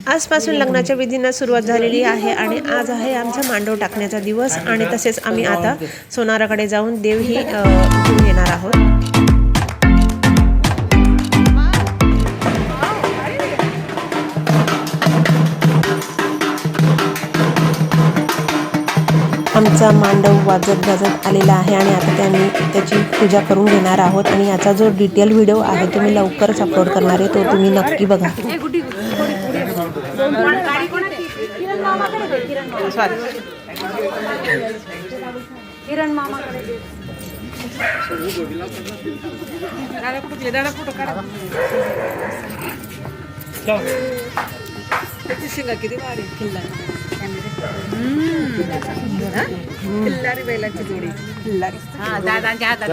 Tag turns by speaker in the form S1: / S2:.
S1: आजपासून लग्नाच्या विधींना सुरुवात झालेली आहे आणि आज आहे आमचा मांडव टाकण्याचा दिवस आणि तसेच आम्ही आता सोनाराकडे जाऊन देवही घेऊन येणार आहोत। आमचा मांडव वाजत गाजत आलेला आहे आणि आता त्याची पूजा करून घेणार आहोत आणि याचा जो डिटेल व्हिडिओ आहे तो मी लवकरच अपलोड करणार आहे, तो तुम्ही नक्की बघा।
S2: किरण मामा किती भारी खिल्लारी बैलाची जोडी खिल्लारी दादांच्या हातात